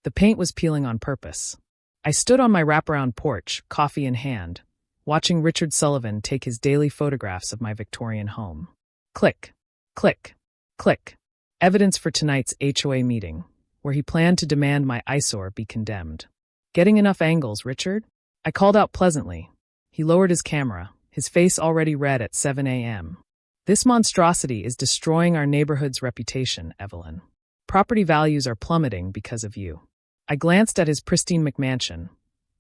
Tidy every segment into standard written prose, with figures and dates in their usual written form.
The paint was peeling on purpose. I stood on my wraparound porch, coffee in hand, watching Richard Sullivan take his daily photographs of my Victorian home. Click, click, click. Evidence for tonight's HOA meeting, where he planned to demand my eyesore be condemned. Getting enough angles, Richard? I called out pleasantly. He lowered his camera, his face already red at 7 a.m. This monstrosity is destroying our neighborhood's reputation, Evelyn. Property values are plummeting because of you. I glanced at his pristine McMansion,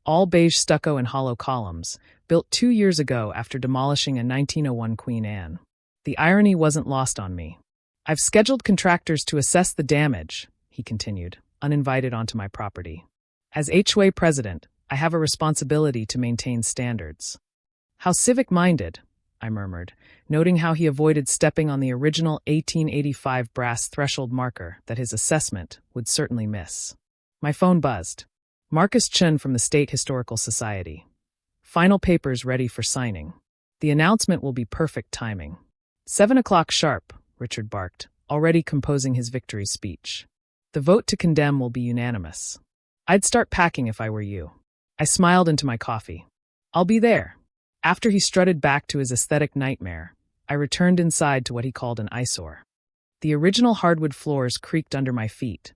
all beige stucco and hollow columns, built 2 years ago after demolishing a 1901 Queen Anne. The irony wasn't lost on me. I've scheduled contractors to assess the damage, he continued, uninvited onto my property. As HOA president, I have a responsibility to maintain standards. How civic-minded, I murmured, noting how he avoided stepping on the original 1885 brass threshold marker that his assessment would certainly miss. My phone buzzed. Marcus Chun from the State Historical Society. Final papers ready for signing. The announcement will be perfect timing. 7 o'clock sharp, Richard barked, already composing his victory speech. The vote to condemn will be unanimous. I'd start packing if I were you. I smiled into my coffee. I'll be there. After he strutted back to his aesthetic nightmare, I returned inside to what he called an eyesore. The original hardwood floors creaked under my feet.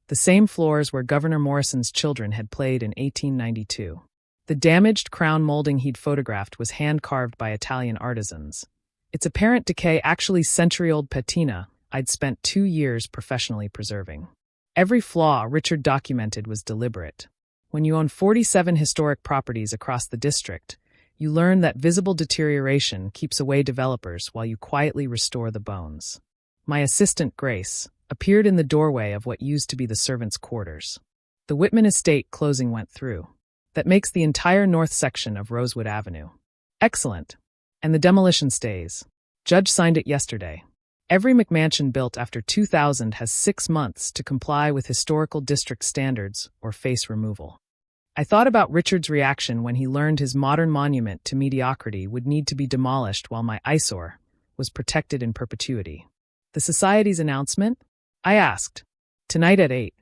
The same floors where Governor Morrison's children had played in 1892. The damaged crown molding he'd photographed was hand-carved by Italian artisans. Its apparent decay actually century-old patina I'd spent 2 years professionally preserving. Every flaw Richard documented was deliberate. When you own 47 historic properties across the district, you learn that visible deterioration keeps away developers while you quietly restore the bones. My assistant, Grace, appeared in the doorway of what used to be the servants' quarters. The Whitman estate closing went through. That makes the entire north section of Rosewood Avenue. Excellent. And the demolition stays. Judge signed it yesterday. Every McMansion built after 2000 has 6 months to comply with historical district standards or face removal. I thought about Richard's reaction when he learned his modern monument to mediocrity would need to be demolished while my eyesore was protected in perpetuity. The Society's announcement? I asked. Tonight at 8.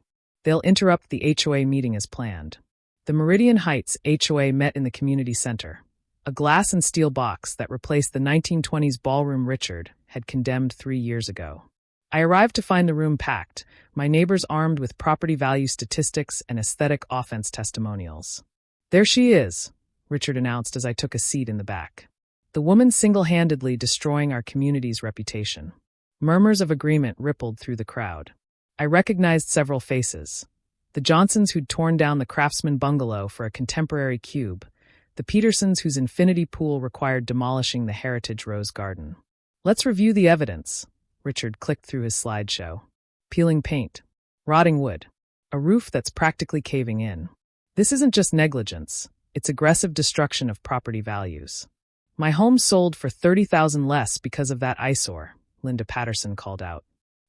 They'll interrupt the HOA meeting as planned. The Meridian Heights HOA met in the community center, a glass and steel box that replaced the 1920s ballroom Richard had condemned 3 years ago. I arrived to find the room packed, my neighbors armed with property value statistics and aesthetic offense testimonials. There she is, Richard announced as I took a seat in the back. The woman single-handedly destroying our community's reputation. Murmurs of agreement rippled through the crowd. I recognized several faces. The Johnsons who'd torn down the Craftsman bungalow for a contemporary cube, the Petersons whose infinity pool required demolishing the Heritage Rose Garden. Let's review the evidence. Richard clicked through his slideshow. Peeling paint. Rotting wood. A roof that's practically caving in. This isn't just negligence, it's aggressive destruction of property values. My home sold for $30,000 less because of that eyesore, Linda Patterson called out.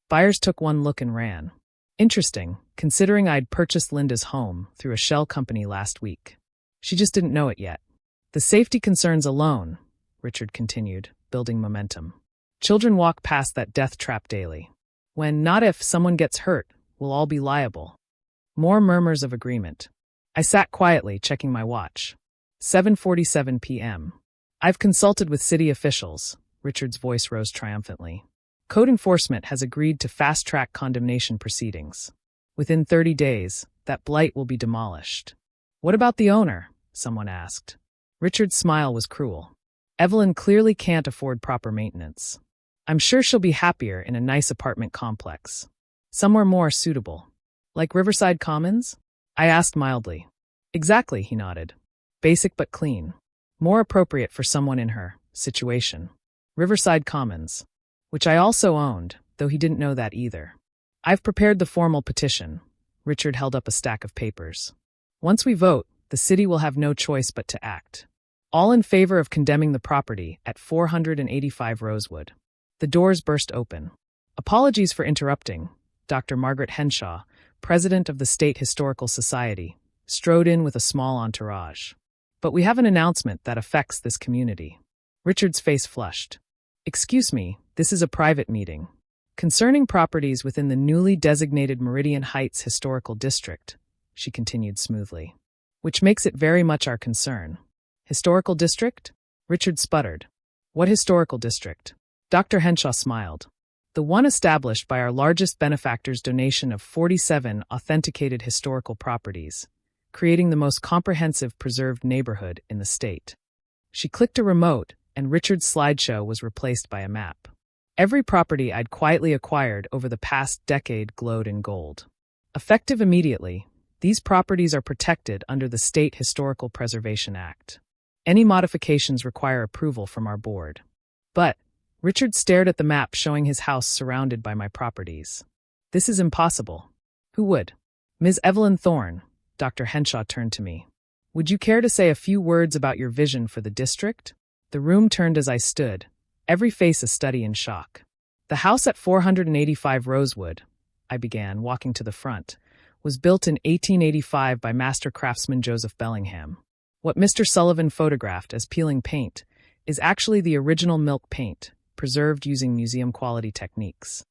Buyers took one look and ran. Interesting, considering I'd purchased Linda's home through a shell company last week. She just didn't know it yet. The safety concerns alone, Richard continued, building momentum. Children walk past that death trap daily. When, not if, someone gets hurt, we'll all be liable. More murmurs of agreement. I sat quietly, checking my watch. 7:47 p.m. I've consulted with city officials, Richard's voice rose triumphantly. Code enforcement has agreed to fast-track condemnation proceedings. Within 30 days, that blight will be demolished. What about the owner? Someone asked. Richard's smile was cruel. Evelyn clearly can't afford proper maintenance. I'm sure she'll be happier in a nice apartment complex. Somewhere more suitable. Like Riverside Commons? I asked mildly. Exactly, he nodded. Basic but clean. More appropriate for someone in her situation. Riverside Commons. Which I also owned, though he didn't know that either. I've prepared the formal petition. Richard held up a stack of papers. Once we vote, the city will have no choice but to act. All in favor of condemning the property at 485 Rosewood. The doors burst open. Apologies for interrupting. Dr. Margaret Henshaw, president of the State Historical Society, strode in with a small entourage. But we have an announcement that affects this community. Richard's face flushed. Excuse me, this is a private meeting. Concerning properties within the newly designated Meridian Heights Historical District, she continued smoothly. Which makes it very much our concern. Historical district? Richard sputtered. What historical district? Dr. Henshaw smiled. The one established by our largest benefactor's donation of 47 authenticated historical properties, creating the most comprehensive preserved neighborhood in the state. She clicked a remote, and Richard's slideshow was replaced by a map. Every property I'd quietly acquired over the past decade glowed in gold. Effective immediately, these properties are protected under the State Historical Preservation Act. Any modifications require approval from our board. But Richard stared at the map showing his house surrounded by my properties. This is impossible. Who would? Ms. Evelyn Thorne, Dr. Henshaw turned to me. Would you care to say a few words about your vision for the district? The room turned as I stood, every face a study in shock. The house at 485 Rosewood, I began, walking to the front, was built in 1885 by master craftsman Joseph Bellingham. What Mr. Sullivan photographed as peeling paint is actually the original milk paint, preserved using museum-quality techniques.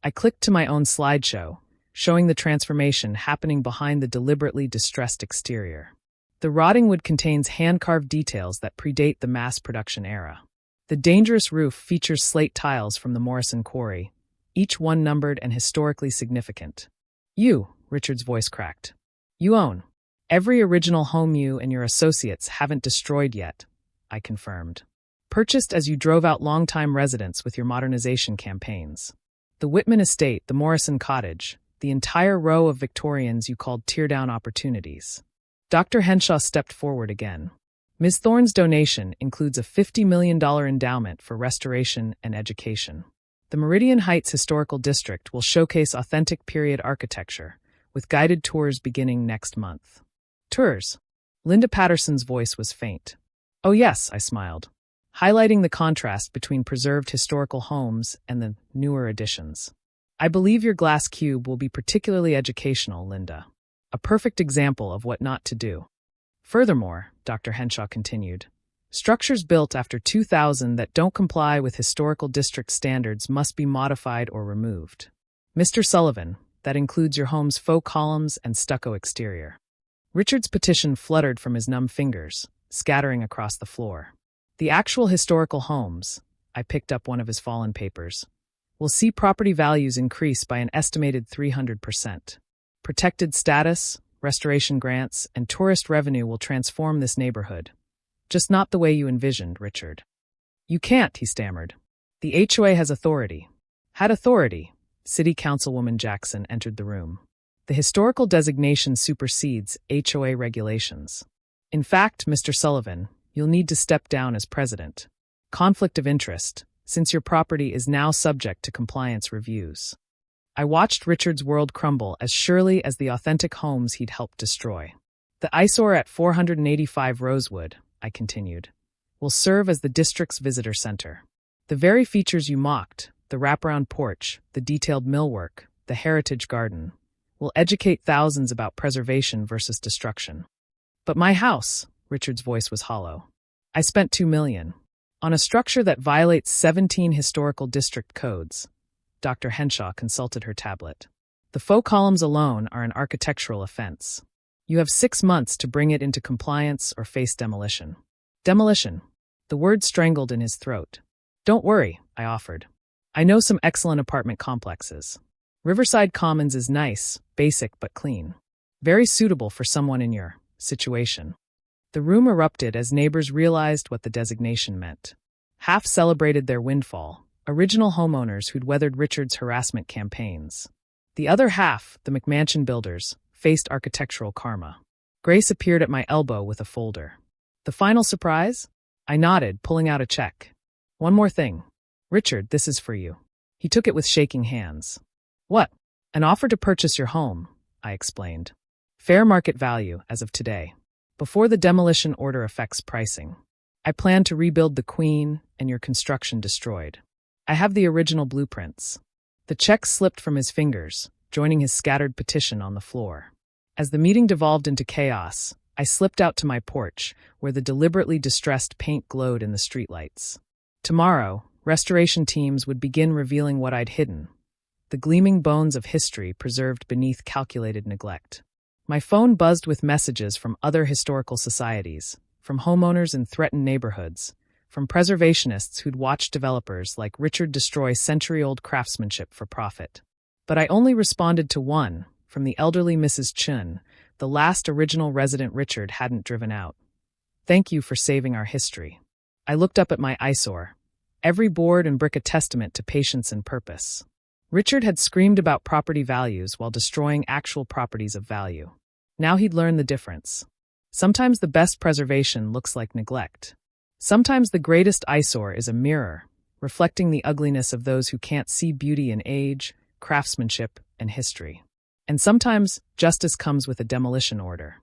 I clicked to my own slideshow, showing the transformation happening behind the deliberately distressed exterior. The rotting wood contains hand-carved details that predate the mass production era. The dangerous roof features slate tiles from the Morrison quarry, each one numbered and historically significant. You, Richard's voice cracked. You own every original home you and your associates haven't destroyed yet, I confirmed. Purchased as you drove out longtime residents with your modernization campaigns. The Whitman estate, the Morrison cottage, the entire row of Victorians you called tear-down opportunities. Dr. Henshaw stepped forward again. Ms. Thorne's donation includes a $50 million endowment for restoration and education. The Meridian Heights Historical District will showcase authentic period architecture, with guided tours beginning next month. Tours? Linda Patterson's voice was faint. Oh yes, I smiled, highlighting the contrast between preserved historical homes and the newer additions. I believe your glass cube will be particularly educational, Linda. A perfect example of what not to do. Furthermore, Dr. Henshaw continued, structures built after 2000 that don't comply with historical district standards must be modified or removed. Mr. Sullivan, that includes your home's faux columns and stucco exterior. Richard's petition fluttered from his numb fingers, scattering across the floor. The actual historical homes, I picked up one of his fallen papers, will see property values increase by an estimated 300%. Protected status, restoration grants, and tourist revenue will transform this neighborhood. Just not the way you envisioned, Richard. You can't, he stammered. The HOA has authority. Had authority. City Councilwoman Jackson entered the room. The historical designation supersedes HOA regulations. In fact, Mr. Sullivan, you'll need to step down as president. Conflict of interest, since your property is now subject to compliance reviews. I watched Richard's world crumble as surely as the authentic homes he'd helped destroy. The Eyesore at 485 Rosewood, I continued, will serve as the district's visitor center. The very features you mocked, the wraparound porch, the detailed millwork, the heritage garden, will educate thousands about preservation versus destruction. But my house, Richard's voice was hollow. I spent $2 million on a structure that violates 17 historical district codes. Dr. Henshaw consulted her tablet. The faux columns alone are an architectural offense. You have 6 months to bring it into compliance or face demolition. Demolition. The word strangled in his throat. Don't worry, I offered. I know some excellent apartment complexes. Riverside Commons is nice, basic but clean. Very suitable for someone in your situation. The room erupted as neighbors realized what the designation meant. Half celebrated their windfall, original homeowners who'd weathered Richard's harassment campaigns. The other half, the McMansion builders, faced architectural karma. Grace appeared at my elbow with a folder. The final surprise? I nodded, pulling out a check. One more thing. Richard, this is for you. He took it with shaking hands. What? An offer to purchase your home, I explained. Fair market value as of today. Before the demolition order affects pricing. I plan to rebuild the Queen and your construction destroyed. I have the original blueprints. The check slipped from his fingers, joining his scattered petition on the floor. As the meeting devolved into chaos, I slipped out to my porch, where the deliberately distressed paint glowed in the streetlights. Tomorrow, restoration teams would begin revealing what I'd hidden, the gleaming bones of history preserved beneath calculated neglect. My phone buzzed with messages from other historical societies, from homeowners in threatened neighborhoods, from preservationists who'd watched developers like Richard destroy century-old craftsmanship for profit. But I only responded to one, from the elderly Mrs. Chun, the last original resident Richard hadn't driven out. Thank you for saving our history. I looked up at my eyesore, every board and brick a testament to patience and purpose. Richard had screamed about property values while destroying actual properties of value. Now he'd learned the difference. Sometimes the best preservation looks like neglect. Sometimes the greatest eyesore is a mirror, reflecting the ugliness of those who can't see beauty in age, craftsmanship, and history. And sometimes justice comes with a demolition order.